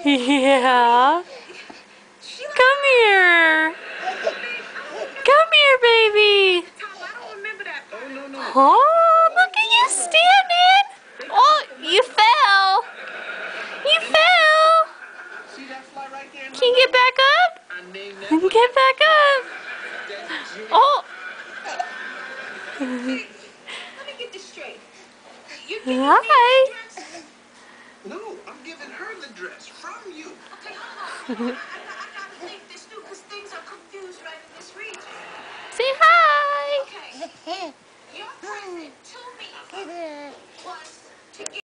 Yeah. Come here. Come here, baby. Oh, look at you standing. Oh, you fell. You fell. Can you get back up? Get back up. Oh. Let me get this straight. Hi. No, I'm giving her the dress from you. Okay, hold on. I gotta think this through because things are confused right in this region. Say hi. Okay. Your present to me was to get